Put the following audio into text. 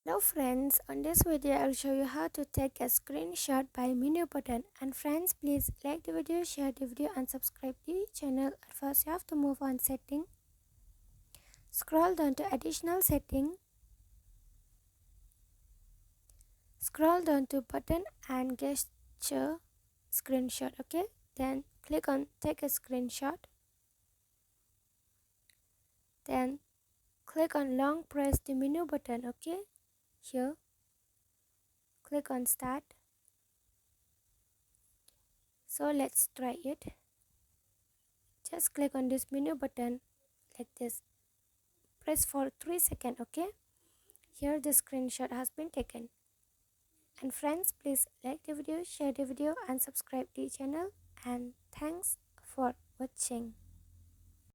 Hello friends, on this video I'll show you how to take a screenshot by menu button. And friends, please like the video, share the video and subscribe the channel. At first you have to move on setting, scroll down to additional setting, scroll down to button and gesture screenshot. Okay, then click on take a screenshot, then click on long press the menu button. Okay, here click on start. So let's try it. Just click on this menu button like this, press for 3 seconds. Okay, here the screenshot has been taken. And friends, please like the video, share the video and subscribe the channel, and thanks for watching.